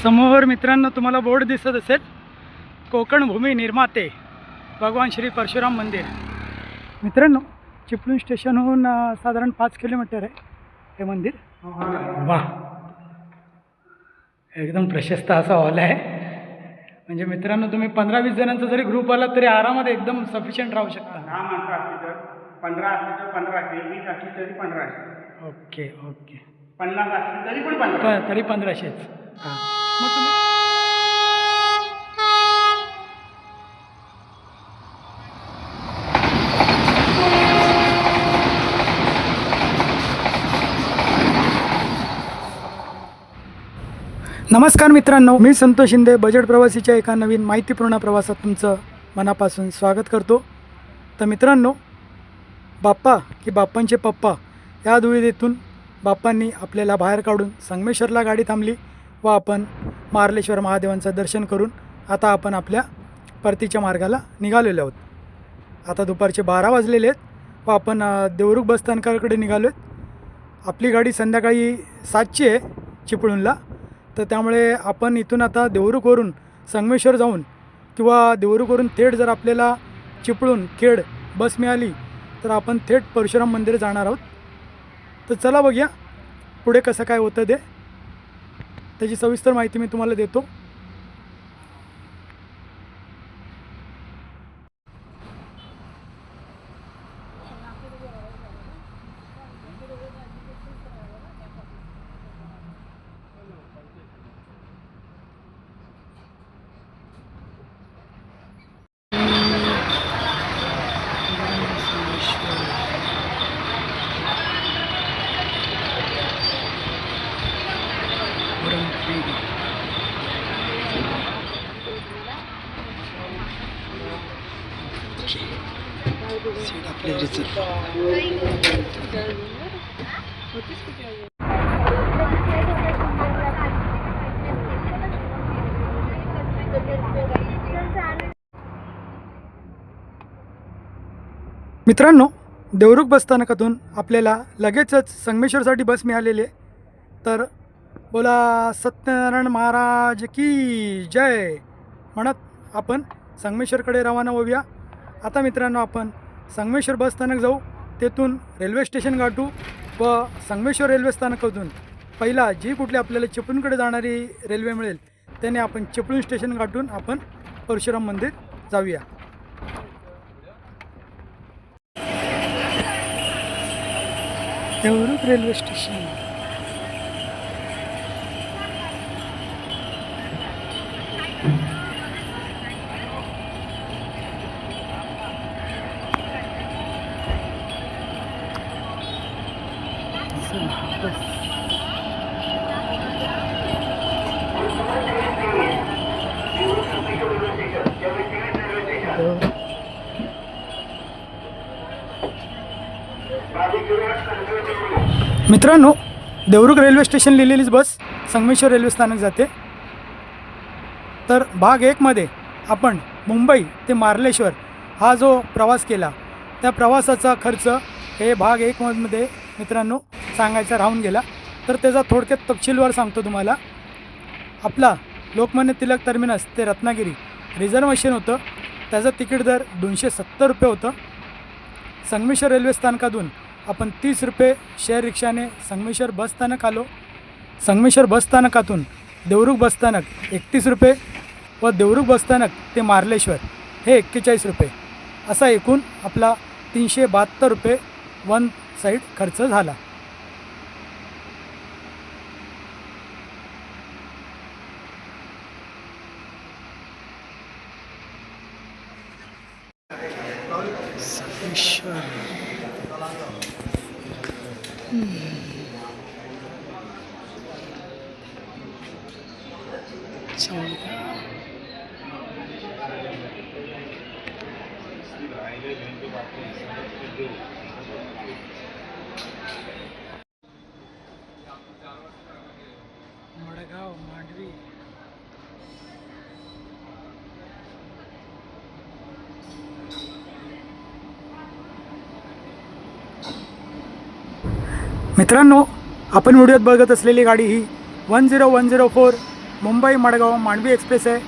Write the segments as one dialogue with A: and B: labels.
A: समोर मित्रांनो तुम्हाला बोर्ड दिसत असेल, कोकण भूमी निर्माते भगवान श्री परशुराम मंदिर. मित्रांनो, चिपळूण स्टेशनहून साधारण 5 किलोमीटर आहे हे मंदिर. वाह, एकदम प्रशस्त असा हॉल आहे. म्हणजे मित्रांनो, तुम्ही 15-20 जणांचा जरी ग्रुप आला तरी आरामात एकदम सफिशियंट राहू शकता.
B: 10 माणसं असली तर 15 असली तर 1500, 20 असली तरी 1500,
A: ओके ओके,
B: 50 असली तरी पण 1500,
A: तरी 1500च. हां, मग तुम्ही नमस्कार मित्रांनो, मी संतोष शिंदे बजेट प्रवासीच्या एका नवीन माहितीपूर्ण प्रवासात तुमचं मनापासून स्वागत करतो. तर मित्रांनो, बाप्पा की बाप्पांचे पप्पा या दुविधेतून बाप्पांनी आपल्याला बाहेर काढून संगमेश्वरला गाडी थांबली व आपण मार्लेश्वर महादेवांचं दर्शन करून आता आपण आपल्या परतीच्या मार्गाला निघालेलो आहोत. आता दुपारचे 12 वाजलेले आहेत व आपण देवरुख बसस्थानकाकडे निघालो आहेत. आपली गाडी संध्याकाळी 7ची आहे चिपळूणला. तर त्यामुळे आपण इथून आता देवरुखवरून संगमेश्वर जाऊन किंवा देवरुखवरून थेट जर आपल्याला चिपळूण खेड बस मिळाली तर आपण थेट परशुराम मंदिर जाणार आहोत. तर चला बघूया पुढे कसं काय होतं ते, त्याची सविस्तर माहिती मी तुम्हाला देतो. मित्रांनो, देवरुख बसस्थानकातून आपल्याला लगेचच संगमेश्वरसाठी बस मिळालेली आहे. तर बोला सत्यनारायण महाराज की जय म्हणत आपण संगमेश्वरकडे रवाना होऊया. आता मित्रांनो, आपण संगमेश्वर बसस्थानक जाऊ, तेथून रेल्वे स्टेशन गाठू व संगमेश्वर रेल्वे स्थानकातून पहिला जी कुठली आपल्याला चिपळूणकडे जाणारी रेल्वे मिळेल त्याने आपण चिपळूण स्टेशन गाठून आपण परशुराम मंदिर जाऊया. Devrukh railway station. मित्रांनो, देवरुख रेल्वे स्टेशन लिहिलेलीच बस संगमेश्वर रेल्वे स्थानक जाते. तर भाग 1मध्ये आपण मुंबई ते मार्लेश्वर हा जो प्रवास केला त्या प्रवासाचा खर्च हे भाग 1मध्ये मित्रांनो सांगायचा राहून गेला. तर त्याचा थोडक्यात तपशीलवार सांगतो तुम्हाला. आपला लोकमान्य टिळक टर्मिनस ते रत्नागिरी रिझर्वेशन होतं, त्याचं तिकीट दर 270 रुपये होतं. संगमेश्वर रेल्वे स्थानकातून आपण 30 रुपये शेअर रिक्षाने संगमेश्वर बसस्थानक आलो. संगमेश्वर बसस्थानकातून देवरुख बसस्थानक 31 रुपये व देवरुख बसस्थानक ते मार्लेश्वर हे 41 रुपये, असा एकूण आपला 372 रुपये वन साईड खर्च झाला. मडगाव मांडवी. मित्रांनो, आपण व्हिडिओत बघत असलेली गाडी ही 10104 मुंबई मडगाव मांडवी एक्सप्रेस आहे.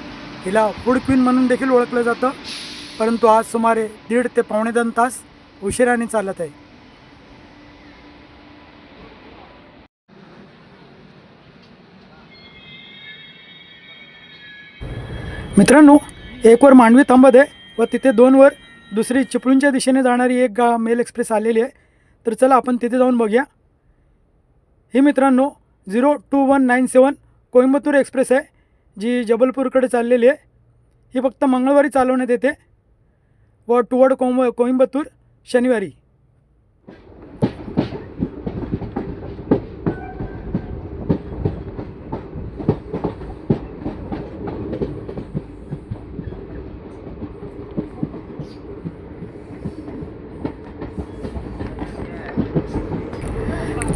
A: हिला फूड क्वीन म्हणून देखील ओळखलं जातं, परंतु आज सुमारे 1.5 ते पावणे 2 तास उशिराने चालत आहे. मित्रांनो, एक वर मांडवी थांबत आहे व तिथे 2 वर दुसरी चिपळूणच्या दिशेने जाणारी एक मेल एक्सप्रेस आलेली आहे. तर चला आपण तिथे जाऊन बघूया. ही मित्रांनो 02197 कोइंबतूर एक्सप्रेस आहे, जी जबलपूरकडे चाललेली आहे. ही फक्त मंगळवारी चालवण्यात येते व टुवर्ड कोइंबतूर शनिवारी.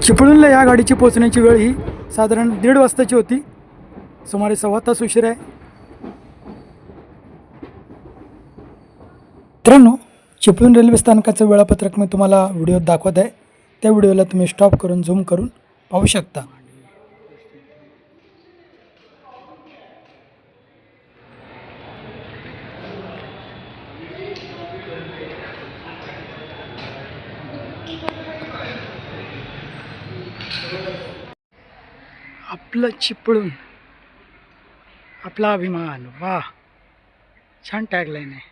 A: चिपळूणला या गाडीची पोहोचण्याची वेळ ही साधारण 1:30 वाजताची होती. सुमारे 1.25 तास उशीर आहे. मित्रांनो, चिपळूण रेल्वे स्थानकाचं वेळापत्रक मी तुम्हाला व्हिडिओत दाखवत आहे. त्या व्हिडिओला तुम्ही स्टॉप करून झूम करून पाहू शकता. आपलं चिपळूण, आपला अभिमान. वा, छान टॅगलाईन आहे.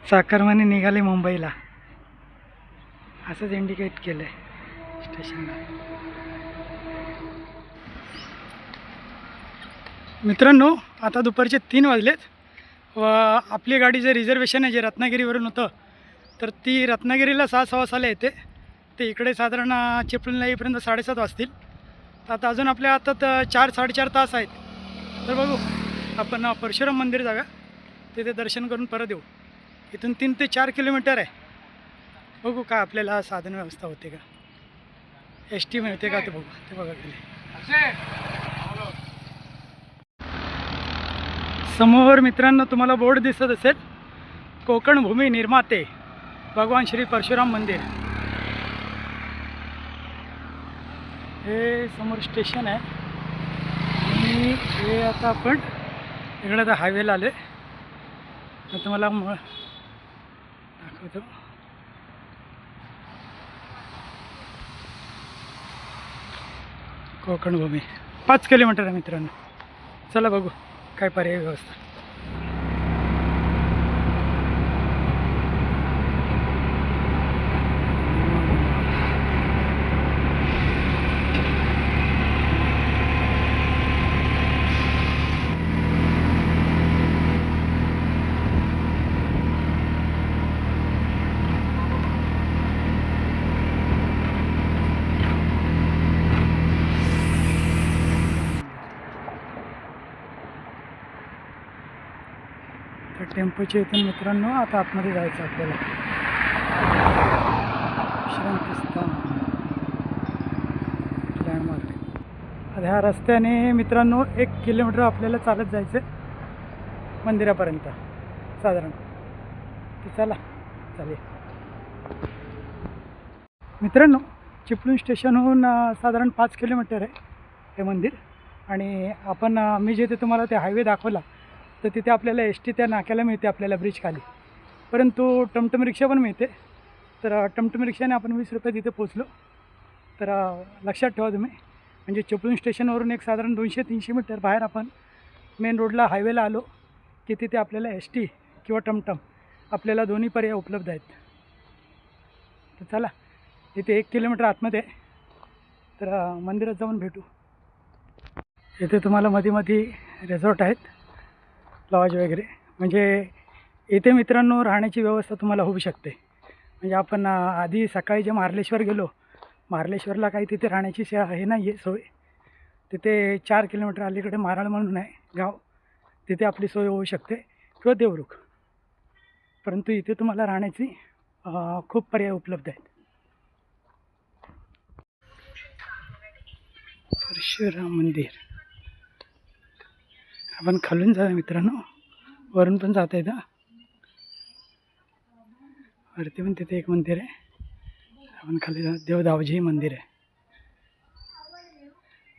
A: चाकरमाने निघाले मुंबईला, असंच इंडिकेट केलं आहे स्टेशनला. मित्रांनो, आता दुपारचे 3 वाजलेत व आपली गाडी जे रिझर्वेशन आहे, जे रत्नागिरीवरून होतं, तर ती रत्नागिरीला 6:15 येते. ते इकडे साधारण चिपळूणला येईपर्यंत 7:30 वाजतील. तर आता अजून आपल्या हातात 4-4.5 तास आहेत. तर बघू, आपण परशुराम मंदिर जाऊया, तिथे दर्शन करून परत येऊ. इथून 3 ते 4 किलोमीटर आहे. बघू का आपल्याला साधन व्यवस्था होते का, एस टी मिळते का ते बघू. ते बघा गेले समोर. मित्रांनो, तुम्हाला बोर्ड दिसत असेल, कोकण भूमी निर्माते भगवान श्री परशुराम मंदिर. हे समोर स्टेशन आहे आणि हे आता आपण इकडे आता हायवेला आले. तर तुम्हाला दाखवतो. कोकण भूमी 5 किलोमीटर आहे मित्रांनो. चला बघू काय पर्याय व्यवस्था. तर टेम्पोच्या इथून मित्रांनो आता आतमध्ये जायचं आपल्याला. विश्रांतीस्थान लँडमार्क. आता ह्या रस्त्याने मित्रांनो 1 किलोमीटर आपल्याला चालत जायचं आहे मंदिरापर्यंत साधारण. तर चला चालेल. मित्रांनो, चिपळूण स्टेशनहून साधारण 5 किलोमीटर आहे हे मंदिर. आणि आपण मी जिथे तुम्हाला ते हायवे दाखवला, तर तिथे आपल्याला एस टी त्या नाक्याला मिळते आपल्याला ब्रिज खाली. परंतु टमटम रिक्षा पण मिळते. तर टमटम रिक्षाने आपण 20 रुपये तिथे पोचलो. तर लक्षात ठेवा तुम्ही, म्हणजे चिपळूण स्टेशनवरून एक साधारण 200-300 मीटर बाहेर आपण मेन रोडला हायवेला आलो की तिथे आपल्याला एस टी किंवा टमटम आपल्याला दोन्ही पर्याय उपलब्ध आहेत. तर चला, इथे 1 किलोमीटर आतमध्ये आहे. तर मंदिरात जाऊन भेटू. इथे तुम्हाला मध्ये रिसॉर्ट आहेत, लॉज वगैरे. म्हणजे इथे मित्रांनो राहण्याची व्यवस्था तुम्हाला होऊ शकते. म्हणजे आपण आधी सकाळी जे मार्लेश्वर गेलो, मार्लेश्वरला काही तिथे राहण्याची हे नाही आहे सोय. तिथे 4 किलोमीटर अलीकडे माराळ म्हणून आहे गाव, तिथे आपली सोय होऊ शकते, किंवा देवरुख. परंतु इथे तुम्हाला राहण्याची खूप पर्याय उपलब्ध आहेत. परशुराम मंदिर. आपण खालून जाऊया मित्रांनो, वरून पण जाता येतं. वरती पण तिथे एक मंदिर आहे. आपण खाली देवदावजी मंदिर आहे.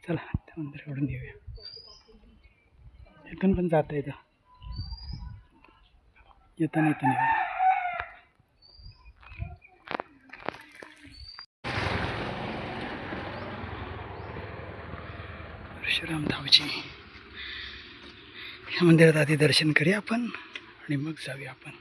A: चला त्या मंदिराकडून येऊया. इथून पण जाता येतं. येताना इथून येऊया. परशुराम धावजी या मंदिरात आधी दर्शन करूया आपण आणि मग जाऊया आपण.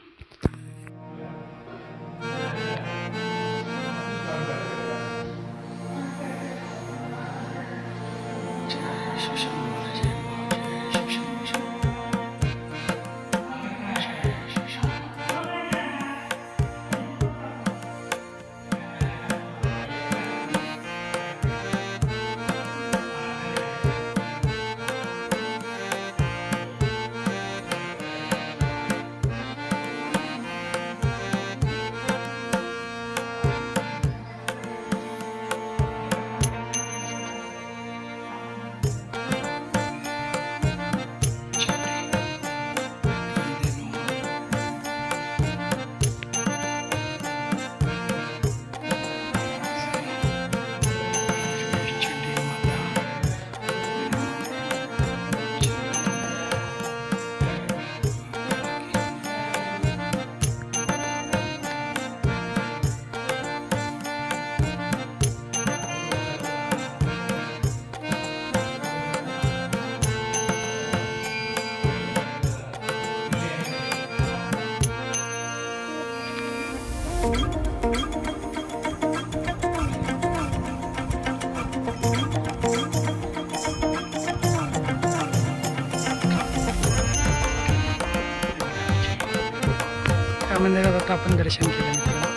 A: त्या मंदिरात आता आपण दर्शन केलं मित्रांनो.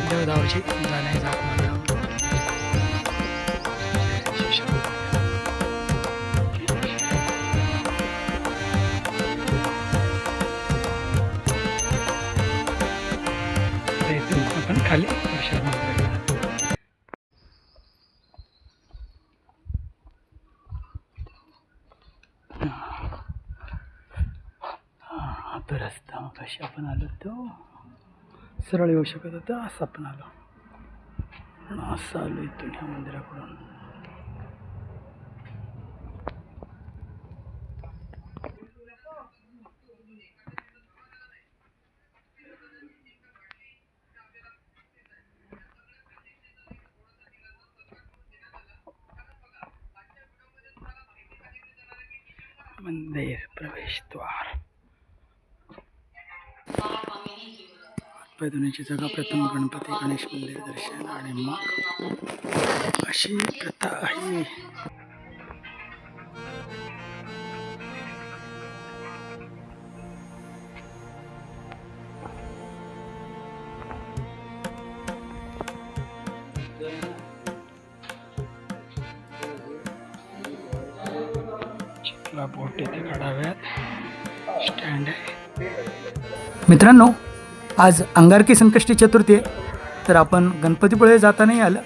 A: देवदावजी जाण्याचा मार्ग. इथून आपण खाली परशुराम मंदिरात. तो रस्ता मग कशी आपण आलो तो सरळ येऊ शकत होतं. असं आपण आलो पण असं आलो इथून ह्या मंदिराकडून. मंदिर प्रवेशद्वार. पायदुनीची जागा प्रथम गणपती गणेश मंदिर दर्शन आणि मग अशी प्रथा आहे. चिखला बोट येथे काढाव्यात. स्टँड आहे. मित्रांनो, आज अंगारकी संकष्टी चतुर्थी आहे. तर आपण गणपतीपुळे जाता नाही आलं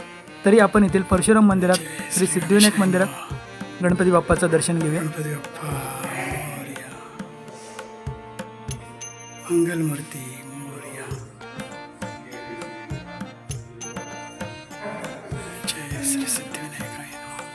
A: तरी आपण येथील परशुराम मंदिरात श्री सिद्धिविनायक मंदिरात गणपती बाप्पाचं दर्शन घेऊया. गणपती बाप्पा मंगलमूर्ती मोरया. जय श्री सिद्धिविनायकाय नमः.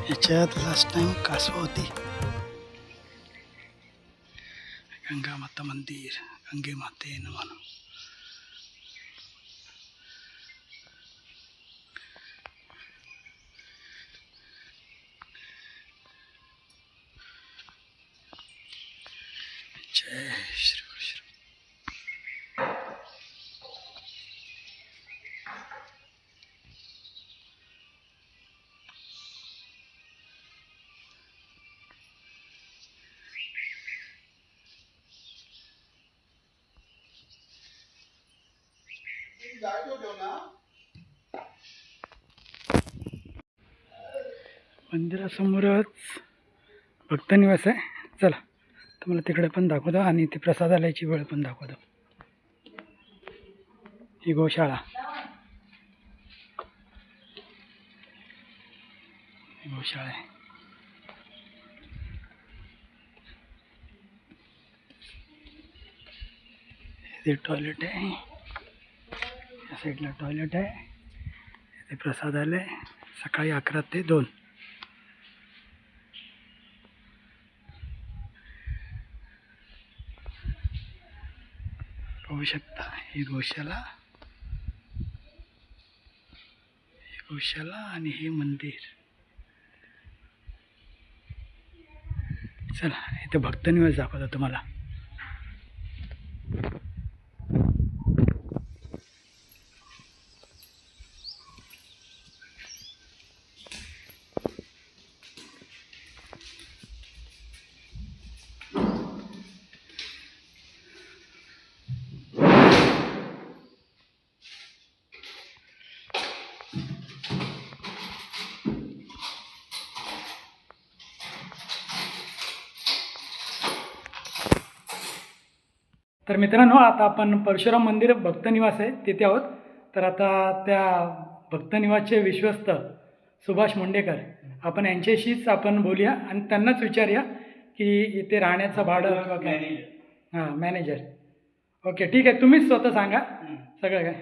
A: याच्यात लास्ट टाइम कासव होती. गंगा माता मंदिर, गंगे माते नमः. जय श्री कृष्ण. मंदिरासमोरच भक्तनिवास आहे. चला तुम्हाला तिकडे पण दाखवतो आणि ती प्रसादालयाची वेळ पण दाखवतो. ही गोशाळा, ही गोशाळा आहे. इथे टॉयलेट आहे, या साईडला टॉयलेट आहे. इथे प्रसादालय सकाळी 11 ते 2. पाहू शकता ही गोशाला, आणि हे मंदिर. चला इथे भक्तनिवास दाखवतो तुम्हाला. तर मित्रांनो, आता आपण परशुराम मंदिर भक्तनिवास आहे तिथे आहोत. तर आता त्या भक्तनिवासचे विश्वस्त सुभाष मुंडेकर, आपण यांच्याशीच आपण बोलूया आणि त्यांनाच विचारूया की इथे राहण्याचं भाडं किंवा काय. हां, मॅनेजर. ओके, ठीक आहे, तुम्हीच स्वतः सांगा सगळं काय.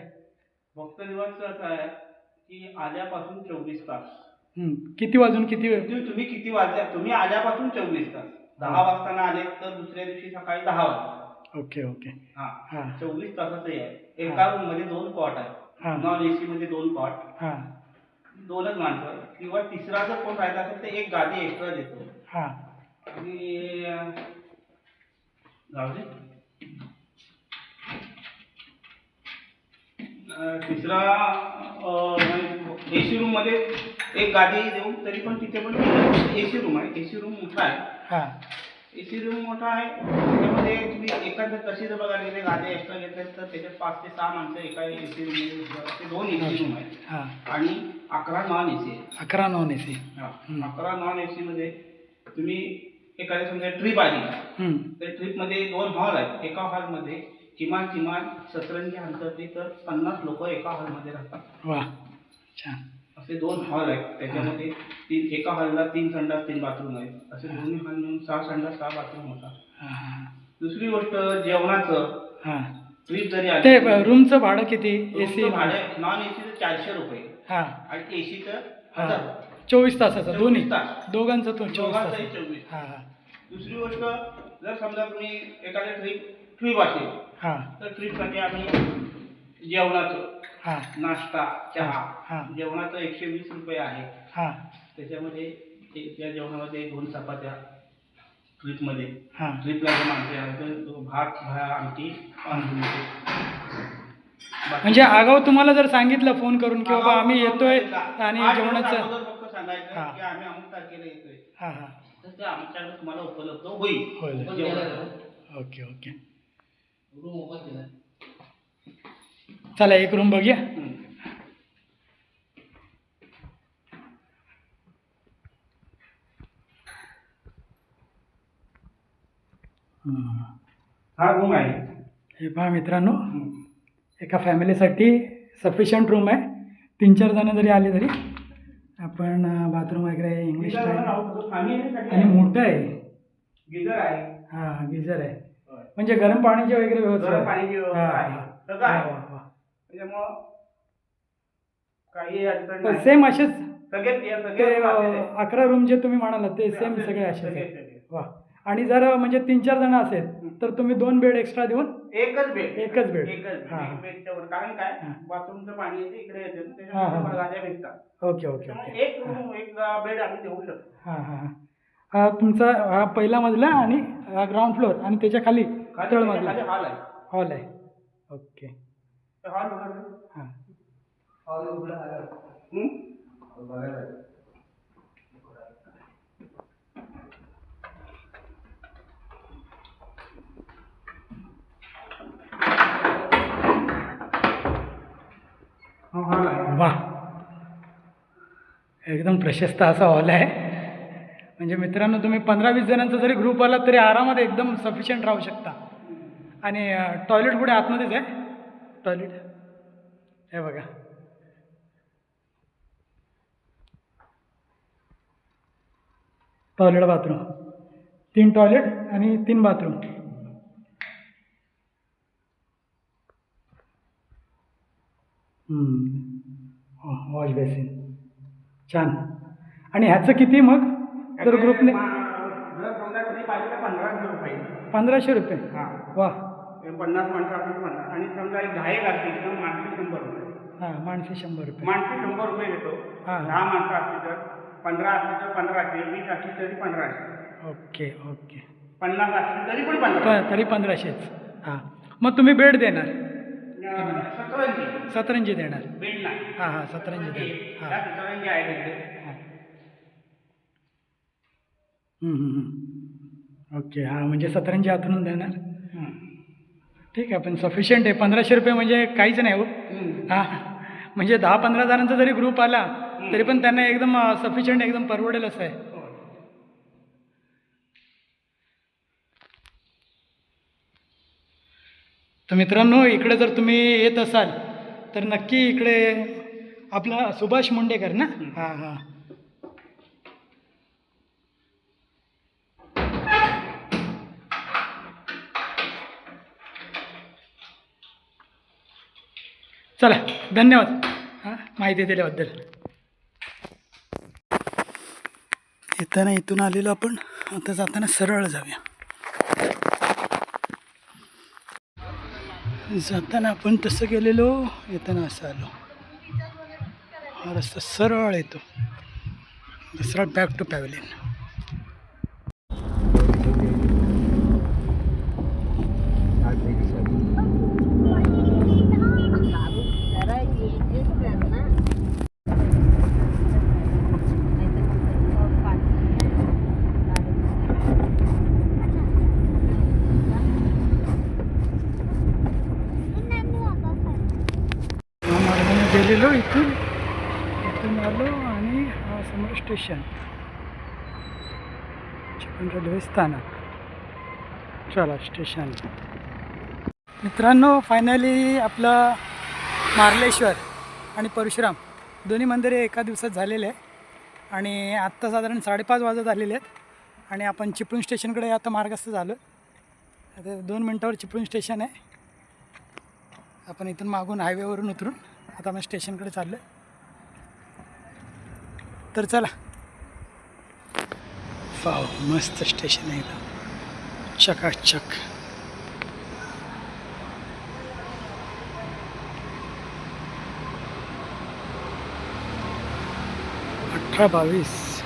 B: भक्त निवासचं असं आहे की आल्यापासून 24 तास.
A: किती वाजून किती वेळ?
B: तुम्ही किती वाजल्या, तुम्ही आल्यापासून 24 तास. 10 वाजता आले तर दुसऱ्या दिवशी सकाळी 10 वाजता.
A: Okay okay.
B: हा, 24 तासाचं आहे. एका रूम मध्ये 2 कॉट आहे. नॉन एसी मध्ये 2 कॉट. 2च माणसं, किंवा तिसरा जर कोण राहिला असेल तर एक गादी एक्स्ट्रा देतो. आणि जाऊ दे, तिसरा एसी रूम मध्ये एक गादी देऊ, तरी पण तिथे पण एसी रूम आहे. एसी रूम मोठा आहे. एसी रूम मोठा आहे, त्याच्यामध्ये तुम्ही एखाद्या तशी जर बघायला गेले गाद्या एक्स्ट्रा घेतल्या तर त्याच्यात 5 ते 6 माणसं एका एसी रूममध्ये. 2 एसी रूम आहेत आणि 11 नॉन एसी आहे.
A: 11 नॉन एसी.
B: 11 नॉन एसी मध्ये तुम्ही एखाद्या समजा ट्रिप आली तर ट्रिपमध्ये 2 हॉल आहेत. एका हॉलमध्ये किमान 17 अंतरली तर 50 लोक एका हॉलमध्ये राहतात.
A: वा, छान.
B: असे 2 हॉल आहेत. त्याच्यामध्ये एका हॉलला 3 संडास 3 बाथरूम आहेत. असे दोन्ही हॉल मिळून 6 संडास 6 बाथरूम होतात. दुसरी गोष्ट जेवणाचं. ट्रिप जरी आली,
A: ते रूमचं भाडं किती? एसी
B: भाडे नॉन एसीचं 400 रुपये आणि एसीचं 1000.
A: 24 तासाचं दोन्ही
B: तास
A: दोघांचं तो 24 तास.
B: 24. दुसरी गोष्ट, जर समजा तुम्ही एखाद्या ट्रिप असेल तर ट्रिपसाठी आम्ही जेवणाचं, नाश्ता, चहा, जेवणाचं 120 रुपये आहे. त्याच्यामध्ये त्या जेवणामध्ये 2 चपात्या ट्रिपमध्ये. ट्रिपला जे माणसे आहेत भात, आमटी,
A: म्हणजे आगाऊ तुम्हाला जर सांगितलं फोन करून की बाबा आम्ही येतोय आणि जेवणाचं
B: फक्त सांगायचं की आम्ही अमुक तारखेला येतोय, तर ते आमच्याकडे तुम्हाला उपलब्ध होईल.
A: Okay okay. चला एक रूम बघूया.
B: हा रूम आहे.
A: हे पहा मित्रांनो, एका फॅमिलीसाठी सफिशियंट रूम आहे. 3-4 जण जरी आले तरी आपण बाथरूम वगैरे इंग्लिश आणि मोठं आहे.
B: गिझर आहे.
A: गिझर आहे, म्हणजे गरम पाण्याची वगैरे व्यवस्था आहे.
B: त्याच्यामुळं काही अडचण नाही.
A: सेम असेच
B: सगळे
A: ते
B: सगळे वाचलेले आहेत.
A: 11 रूम जे तुम्ही म्हणालात ते सेम सगळे असेच
B: सगळे
A: आहेत.
B: सगळे.
A: वा. आणि जर म्हणजे 3-4 जण असेल तर तुम्ही 2 बेड एक्स्ट्रा देऊन
B: एकच बेड
A: एकच बेड.
B: एकच
A: हां.
B: एक बेडच्या वर. कारण काय
A: हां.
B: बाथरूमचं पाणी येते इकडे येते
A: हां,
B: त्याच्यामुळे
A: हां.
B: मला गाद्या भेटतात.
A: Okay okay okay.
B: एक रूम एक बेड आम्ही देऊ शकतो.
A: हां हां हां. हा तुमचा हा पहिला मजला आणि ग्राउंड फ्लोअर आणि त्याच्या खाली तळ मजला
B: खाली हॉल आहे.
A: हॉल आहे. ओके.
B: हॉल उघडा.
A: हां.
B: हॉल उघडा.
A: वा. एकदम प्रशस्त असा हॉल आहे. म्हणजे मित्रांनो तुम्ही 15-20 जणांचा जरी ग्रुप आला तरी आरामात एकदम सफिशियंट राहू शकता. आणि टॉयलेट पुढे आतमध्येच आहे टॉयलेट. हे बघा. टॉयलेट बाथरूम 3 टॉयलेट आणि 3 बाथरूम. वॉश बेसिन छान. आणि ह्याचं किती मग जर ग्रुपने?
B: जर समजा तरी पाहिजे 1500 रुपये.
A: 1500 रुपये.
B: हां.
A: वा.
B: 50 माणसं असतील 50. आणि समजा एक 10 लागतील तर माणसे 100 रुपये.
A: हां माणसे 100 रुपये.
B: माणसे 100 रुपये घेतो.
A: हां.
B: 10 माणसं असतील तर 15 असतील तर 1500. 20 असतील तरी 1500.
A: Okay okay.
B: 50 असतील तरी पण 1500.
A: तरी 1500च. हां. मग तुम्ही बेड देणार?
B: सतरंजी.
A: सतरंजी देणार?
B: बेड नाही.
A: हां हां सतरंजी देणार. हां.
B: सतरंजी आहे तिथे.
A: हां. ओके. हां म्हणजे सतरंजी आतून देणार. ठीक आहे पण सफिशियंट आहे. 1500 रुपये म्हणजे काहीच नाही हो. हां. म्हणजे 10-15 जणांचा जरी ग्रुप आला तरी पण त्यांना एकदम सफिशियंट एकदम परवडेल असं आहे. तर मित्रांनो इकडे जर तुम्ही येत असाल तर नक्की इकडे आपला सुभाष मुंडेकर ना. हां हां. चला धन्यवाद हां माहिती दिल्याबद्दल. येताना इथून आलेलो आपण. आता जाताना सरळ जाऊया. जाताना आपण तसं गेलेलो येताना असं आलो. हा रस्ता सरळ येतो सरळ बॅक टू पॅव्हलियन. गेलेलो इथून आलो आणि हा समोर स्टेशन चिपळूण रेल्वे स्थानक. चला स्टेशन. मित्रांनो फायनली आपलं मार्लेश्वर आणि परशुराम दोन्ही मंदिरे एका दिवसात झालेले आहे. आणि आत्ता साधारण 5:30 वाजत आलेले आहेत आणि आपण चिपळूण स्टेशनकडे आता मार्गस्थ झालो. आता 2 मिनटावर चिपळूण स्टेशन आहे. आपण इथून मागून हायवेवरून उतरून आता आपण स्टेशनकडे चाललो. तर चला. वाव मस्त स्टेशन आहे एकदम चकाचक. 18:22.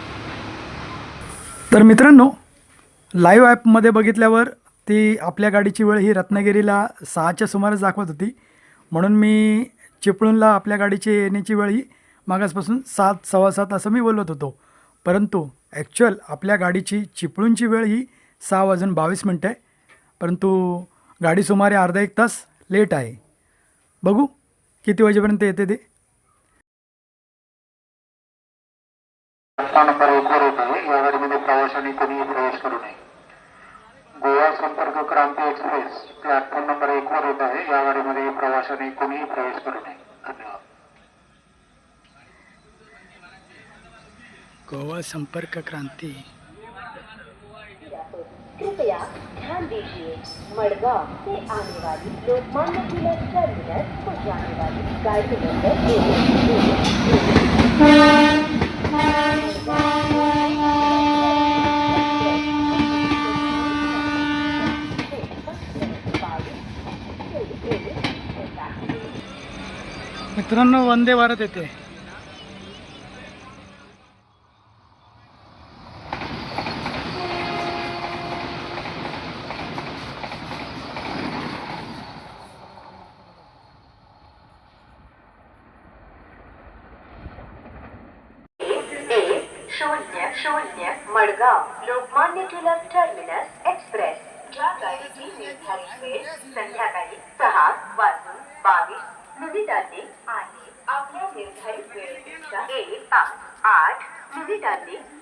A: तर मित्रांनो लाईव्ह ॲपमध्ये बघितल्यावर ती आपल्या गाडीची वेळ ही रत्नागिरीला 6च्या सुमारास दाखवत होती. म्हणून मी चिपळूणला आपल्या गाडीची येण्याची वेळ ही मागासपासून 7, 7:15 असं मी बोलत होतो. परंतु ॲक्च्युअल आपल्या गाडीची चिपळूणची वेळ ही 6:22 आहे. परंतु गाडी सुमारे अर्धा 1 तास लेट आहे. बघू किती वाजेपर्यंत येते ते.
C: प्लॅटफॉर्म नंबर 1 वर येत आहे. या गाडीमध्ये प्रवाशांनी कोणीही प्रवेश करू नये. गोवा संपर्क क्रांती एक्सप्रेस प्लॅटफॉर्म नंबर 1 वर येत आहे. या गाडीमध्ये प्रवाशांनी कोणीही प्रवेश करू नये. धन्यवाद.
A: गोवा संपर्क क्रांती.
D: कृपया ध्यान दीजिए, मडगांव से आने वाली लोकमान्य तिलक टर्मिनस को जाने वाली गाड़ी नंबर 2
A: मित्रांनो, वंदे भारत येते.
D: शून्य शून्य मडगाव लोकमान्य टिळक टर्मिनस एक्सप्रेस. या गाडीची निर्धारित वेळ संध्याकाळी 6:22 आहे. आपल्या निर्धारित वेळेपेक्षा 1:08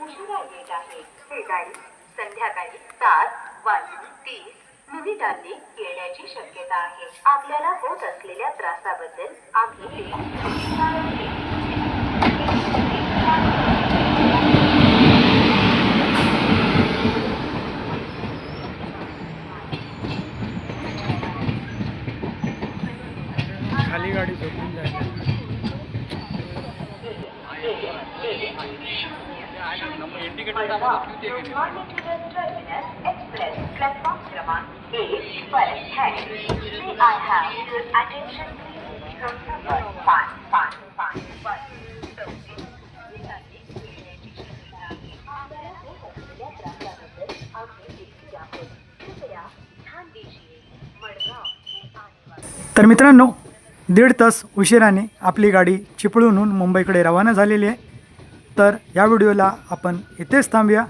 D: उशिरा येत आहे. ही गाडी संध्याकाळी 7:30 येण्याची शक्यता आहे. आपल्याला होत असलेल्या त्रासाबद्दल आम्ही
A: खाली गाडी झोपून जायला.
D: एक्सप्रेस प्लेटफॉर्म क्रमांक 1 पर है. May I have your attention please from number 555.
A: तर मित्रांनो, 1.5 तास उशिराने आपली गाडी चिपळूणहून मुंबईकडे रवाना झालेली आहे. तर या व्हिडिओला आपण इथेच थांबूया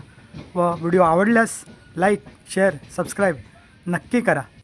A: व व्हिडिओ आवडल्यास लाईक, शेअर, सबस्क्राईब नक्की करा.